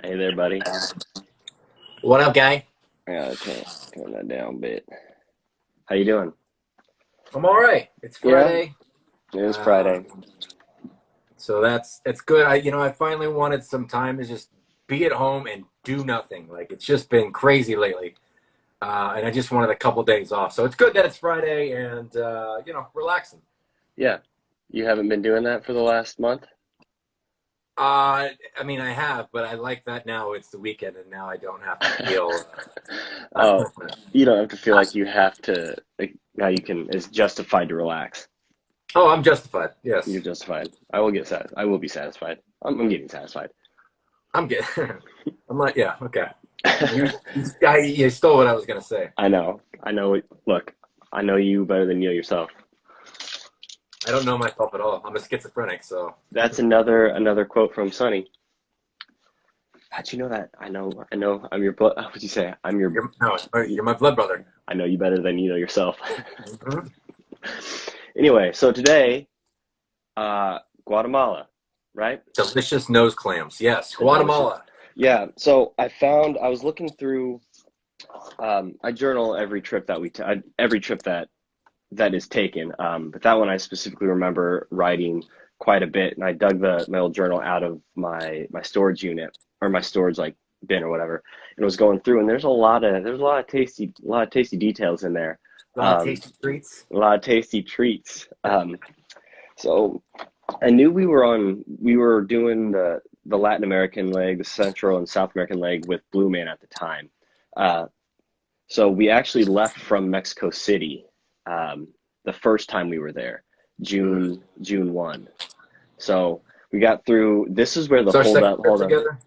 Hey there, buddy. What up, gang? I gotta turn that down a bit. How you doing? I'm all right. It's Yeah, Friday, it is uh, Friday. so it's good. I finally wanted some time to just be at home and do nothing. Like it's just been crazy lately, and I just wanted a couple days off. So it's good that it's Friday and relaxing. Yeah, you haven't been doing that for the last month? I mean, I have, but I like that now. It's the weekend, and now I don't have to feel. Oh, you don't have to feel like you have to, like, now you can, it's justified to relax. Oh, I'm justified. You're Yes, justified. I will get satisfied. I will be satisfied. I'm getting satisfied. I'm good. I'm like, yeah, okay. You stole what I was gonna say. I know. I know. Look, I know you better than you know yourself. I don't know myself at all. I'm a schizophrenic, so. That's another quote from Sonny. How'd you know that? I know. I'm your blood. What'd you say? I'm your. You're no, you're my blood brother. I know you better than you know yourself. Hmm. Anyway, so today, Guatemala, right? Delicious nose clams. Yes, The delicious. Guatemala. Yeah. So I was looking through. I journal every trip that every trip that is taken. But that one I specifically remember writing quite a bit, and I dug my old journal out of my storage unit or my storage like bin or whatever, and was going through, and there's a lot of tasty details in there. A lot of Um, tasty treats. a lot of tasty treats. So I knew we were doing the Latin American leg, the Central and South American leg with Blue Man at the time. Uh, so we actually left from Mexico City the first time we were there, Mm. June 1. So we got through. This is where the It's our hold second up. trip Hold on. together.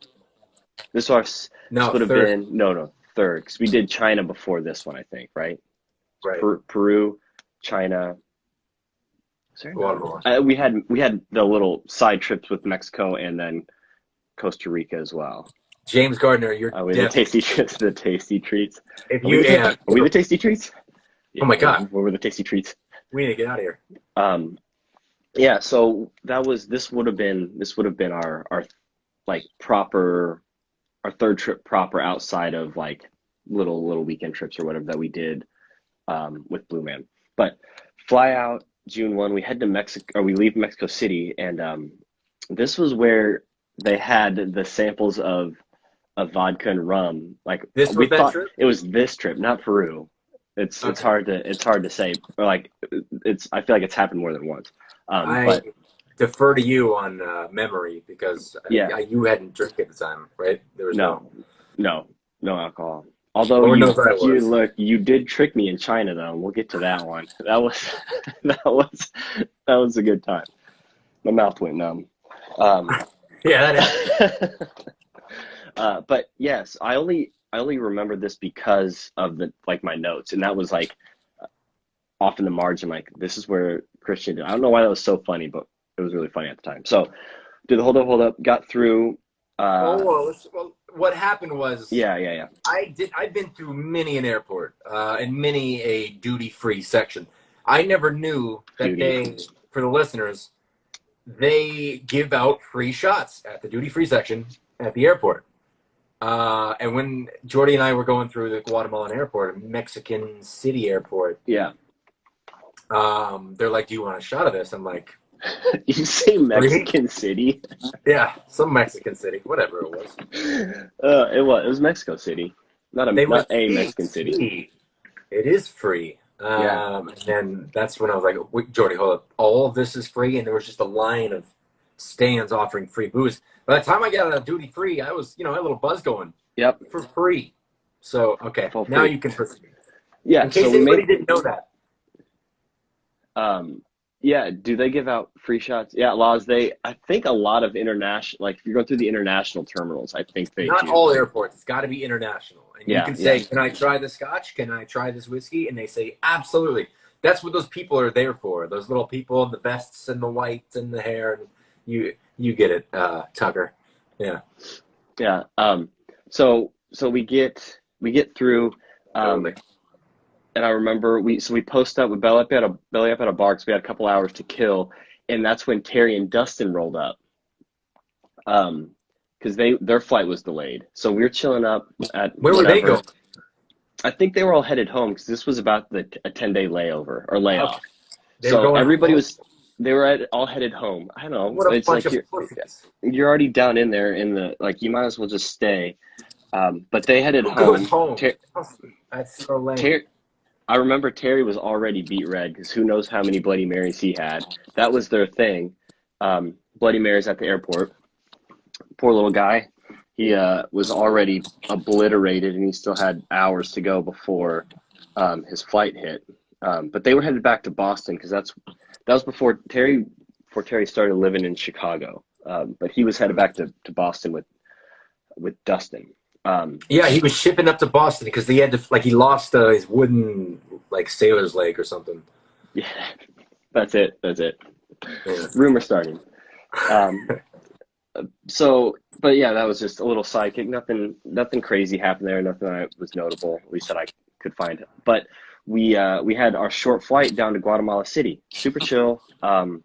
This No, would have third. been no third because we did China before this one, I think, right? Right. Peru, China. Is there another one? Guatemala. We had the little side trips with Mexico and then Costa Rica as well. James Gardner, you're Are we the definitely. tasty treats? The tasty treats. If you, yeah. Are we the tasty treats? Oh Yeah. my What God, were the tasty treats? we need to get out of here. Um, yeah. So this would have been our like proper our third trip proper outside of like little weekend trips or whatever that we did with Blue Man. But fly out June 1, we head to Mexico, or we leave Mexico City, and this was where they had the samples of vodka and rum. Like This we was that thought trip. it was this trip, not Peru. It's Okay. hard to say. Or like I feel like it's happened more than once. I But defer to you on memory because yeah, you hadn't drank at the time, right? There was no, no. no, no alcohol. Although Lord knows I was. you did trick me in China though. We'll get to that one. That was that was that was a good time. My mouth went numb. Um, Yeah, that happened. but yes, I only remember this because of the like my notes, and that was like off in the margin. Like this is where Christian did. I don't know why that was so funny, but it was really funny at the time. So did the hold up, got through. Oh Uh, well, what happened was yeah. I've been through many an airport and many a duty free section. I never knew that Duty. for the listeners, they give out free shots at the duty free section at the airport. And when Jordy and I were going through the Guatemalan airport, Mexican City airport, Yeah. they're like, "Do you want a shot of this?" I'm like, You say "Free? Mexican City? Yeah, some Mexican city, whatever it was." It was Mexico City, They not went, a "Hey, Mexican city. sweet. It is free." Yeah. And then that's when I was like, "Wait, Jordy, hold up. All of this is free?" And there was just a line of stands offering free booze. By the time I got out of duty free, I was, I had a little buzz going Yep. for free. So, okay, For now free. you can proceed. Yeah. In So case we anybody made. didn't know that, Um, yeah. Do they give out free shots? Yeah, laws. I think a lot of international, like if you're going through the international terminals, I think they not do. all airports. It's got to be international. And you Yeah. can Yeah. say, "Can I try the scotch? Can I try this whiskey?" And they say, "Absolutely." That's what those people are there for. Those little people in the vests and the whites and the hair. And you get it, Tucker. Yeah, Yeah. So we get through. totally. Um, and I remember we post up, we belly up at a bar because we had a couple hours to kill, and that's when Terry and Dustin rolled up. Um, because their flight was delayed. So we were chilling up at Where were they whatever. going? I think they were all headed home because this was about a 10-day layover or Okay. layoff. They were So going everybody home. was all headed home. I don't know. What a It's bunch like of pussies. you're already down in there in the like you might as well just stay. But they headed Who goes home. home? That's so lame. Ter I remember Terry was already beat red because who knows how many Bloody Marys he had. That was their thing. Bloody Marys at the airport. Poor little guy. He was already obliterated, and he still had hours to go before his flight hit. But they were headed back to Boston because that was before Terry started living in Chicago. But he was headed back to Boston with Dustin. Yeah, he was shipping up to Boston because he had to like he lost his wooden like sailor's leg or something. Yeah, that's it. That's it. Yeah. Rumor starting. Um, but yeah, that was just a little sidekick. Nothing crazy happened there. Nothing that was notable, at least that I could find. But we had our short flight down to Guatemala City. Super chill. The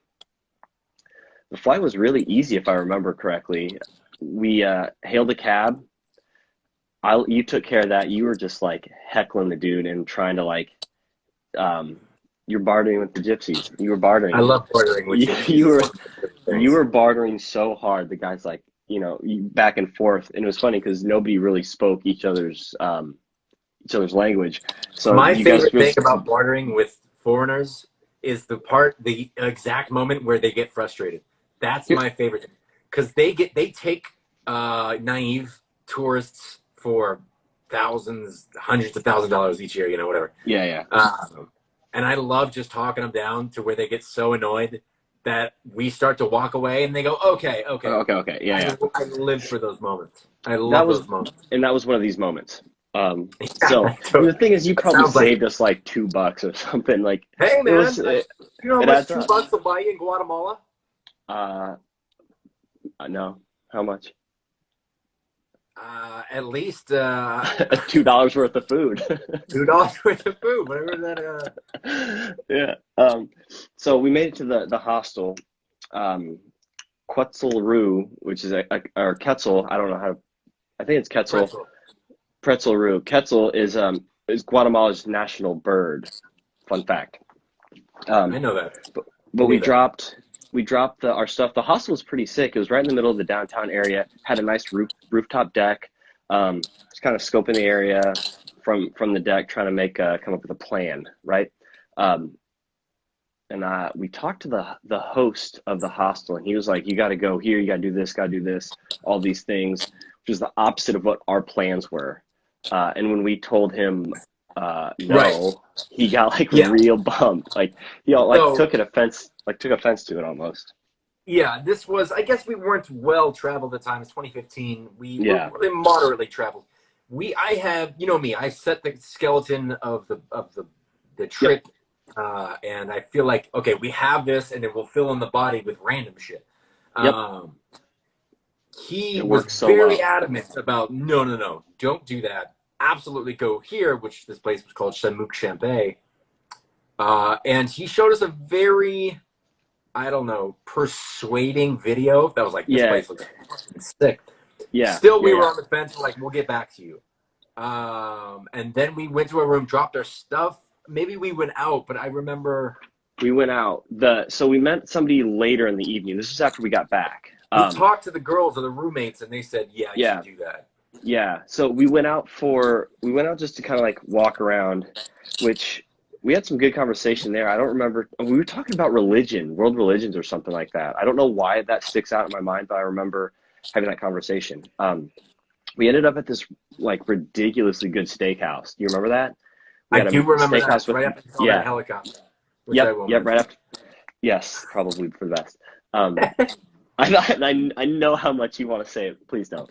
flight was really easy, if I remember correctly. We hailed a cab. You took care of that. You were just like heckling the dude and trying to like, you're bartering with the gypsies. You were I bartering. love bartering with You, gypsies. you It's were one of my favorite you things. were bartering so hard. The guy's like, back and forth, and it was funny because nobody really spoke each other's language. So My you guys favorite thing just about bartering with foreigners is the exact moment where they get frustrated. That's my favorite thing because they take naive tourists for thousands, hundreds of thousands of dollars each year, whatever. yeah, yeah. And I love just talking them down to where they get so annoyed that we start to walk away and they go, okay, okay. Okay, okay, yeah, yeah. I live for those moments. I That love was those moments. and that was one of these moments. Yeah, So and the thing is, you that probably sounds like saved it. us like $2 or something. Like Hey, man, you know how it much adds two up. bucks will buy you in Guatemala? Uh, no, how much? At least $2 worth of food. $2 worth of food, whatever that. Yeah. So we made it to the hostel, um, Quetzalroo, which is or Quetzal. I don't know how. I think it's Quetzal. Pretzel. Quetzalroo. Quetzal is Guatemala's national bird. Fun fact. I Um, know that. but I knew that. we dropped our stuff. The hostel was pretty sick. It was right in the middle of the downtown area. Had a nice rooftop deck. Just kind of scoping the area from the deck, trying to come up with a plan, right? Um, and we talked to the host of the hostel, and he was like, "You got to go here. You got to do this, all these things," which is the opposite of what our plans were. And when we told him Right. no, he got like Yeah. real bummed. Like he like So took offense to it almost. yeah, this was. I guess we weren't well traveled at the time. It's 2015. We were Yeah. really moderately traveled. I have, me. I set the skeleton of the Yep. trip, and I feel like okay, we have this, and then we'll fill in the body with random shit. Yep. Um, he It was works so very well. adamant about no, no, no, don't do that. Absolutely go here, which this place was called Chamuk Champay. And he showed us a very, I don't know, persuading video that was like, this Yeah. place looks sick. Yeah. Still, Yeah. we were Yeah. on the fence. We're like, we'll get back to you. And then we went to our room, dropped our stuff. Maybe we went out, but I remember We went out. So we met somebody later in the evening. This was after we got back. we talked to the girls or the roommates, and they said, yeah, you Yeah. should do that. Yeah. So we went out just to kind of like walk around, which we had some good conversation there. I don't remember. We were talking about religion, world religions or something like that. I don't know why that sticks out in my mind, but I remember having that conversation. We ended up at this like ridiculously good steakhouse. Do you remember that? We I had a do remember that. steakhouse It's with, right after you saw that yeah. helicopter, which I Yep. will Yep. mention. Right after. Yes, probably for the best. Um, I know how much you want to say it. Please don't.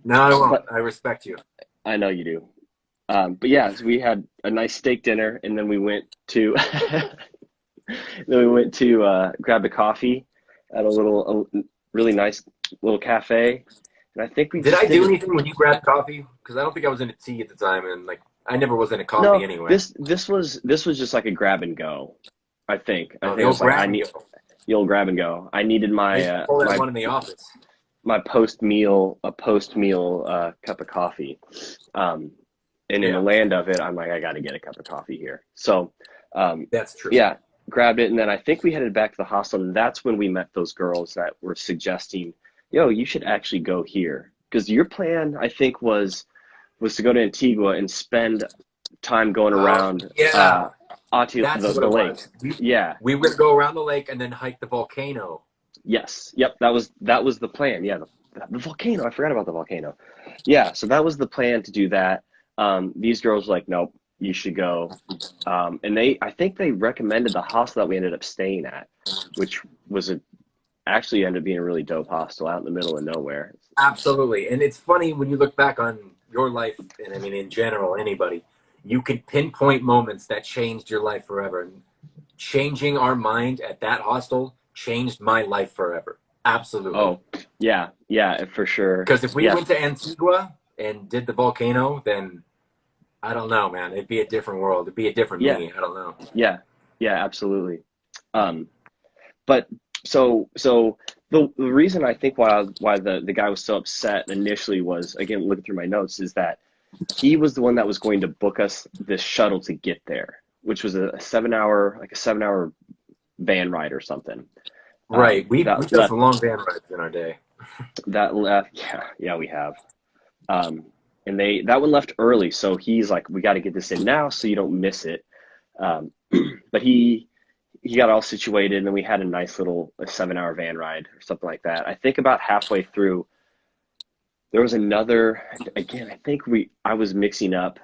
No, I won't. But I respect you. I know you do. But yeah, so we had a nice steak dinner, and then we went to grab a coffee at a really nice little cafe, and I think we Did I just did do it. anything when you grabbed coffee? Because I don't think I was into tea at the time, and like I never was into coffee No, anyway. this was just like a grab and go. I Oh, think the it old was like grab and go. the old grab and go. I needed I used to my pull that my one in the office. my post meal cup of coffee. Um, and in the Yeah, land of it, I'm like, I got to get a cup of coffee here. So, um, that's true. yeah, grabbed it, and then I think we headed back to the hostel, and that's when we met those girls that were suggesting, yo, you should actually go here because your plan, I think, was to go to Antigua and spend time going Oh, around yeah, onto that's what the it lake. was. Yeah. We were gonna go around the lake and then hike the volcano. Yes. Yep. That was the plan. Yeah. The volcano. I forgot about the volcano. Yeah. So that was the plan to do that. These girls were like, nope, you should go. And I think they recommended the hostel that we ended up staying at, which was actually ended up being a really dope hostel out in the middle of nowhere. Absolutely. And it's funny when you look back on your life, and I mean, in general, anybody, you can pinpoint moments that changed your life forever. And changing our mind at that hostel changed my life forever. Absolutely. Oh, yeah. Yeah, for sure. Because if we Yeah. went to Antigua and did the volcano, then I don't know, man. It'd be a different world. It'd be a different Yeah. me. I don't know. Yeah. Yeah, absolutely. Um, But so the reason I think why the guy was so upset initially was, again, looking through my notes, is that he was the one that was going to book us this shuttle to get there, which was a 7 hour van ride or something. Right. We've That done left some long van rides in our day. that left yeah, we have. Um, and that one left early, so he's like, we got to get this in now so you don't miss it. Um, but he got all situated, and then we had a nice little 7 hour van ride or something like that. I think about halfway through, there was another. Again, I think I was mixing up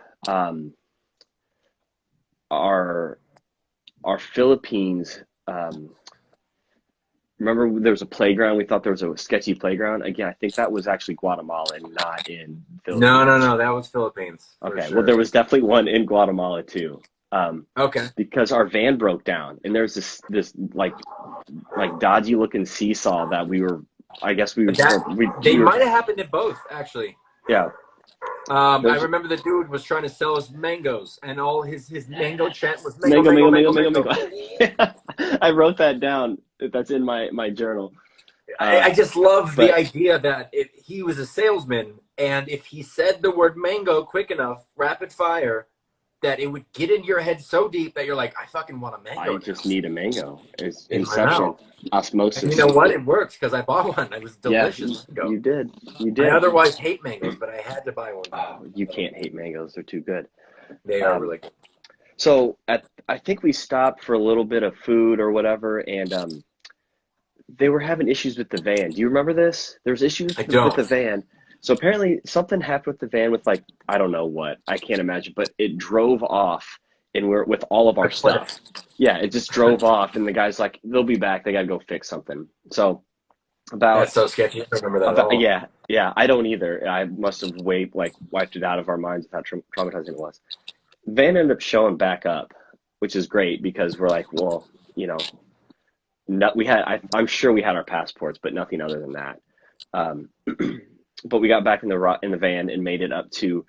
our Philippines. Remember, there was a playground. We thought there was a sketchy playground. Again, I think that was actually Guatemala and not in No, no, Philippines. no. That was Philippines for Okay, well, there sure. was definitely one in Guatemala too. Um, Okay. because our van broke down, and there's this like dodgy looking seesaw that we were, I guess That they we were might have happened in both, actually. yeah, I there's remember the dude was trying to sell us mangoes, and all his mango chant was mango, mango, mango, mango, mango, mango, mango, mango. mango. Yeah, I wrote that down. That's in my journal. I just love the But idea that he was a salesman, and if he said the word mango quick enough, rapid fire, that it would get into your head so deep that you're like, I fucking want a I mango just now need a mango. It's in my Inception, mouth. And you know osmosis. what? It works because I bought one. It was Yeah, delicious mango. you did. You I did. otherwise hate mangoes, but I had to buy one. Oh, you can't hate mangoes. They're too good. They are Um, really good. so I think we stopped for a little bit of food or whatever, and they were having issues with the van. Do you remember this? There's issues I with the don't. van. So apparently something happened with the van with, like, I don't know what. I can't imagine, but it drove off, and we're with all of A our cliff. stuff. Yeah, it just drove off, and the guy's like, they'll be back. They got to go fix something. So That's about so sketchy. I don't remember that at about all. yeah, yeah, I don't either. I must have wiped it out of our minds with how traumatizing it was. Van ended up showing back up, which is great because we're like, well, you know, no, I'm sure we had our passports, but nothing other than that. Um, but we got back in the van and made it up to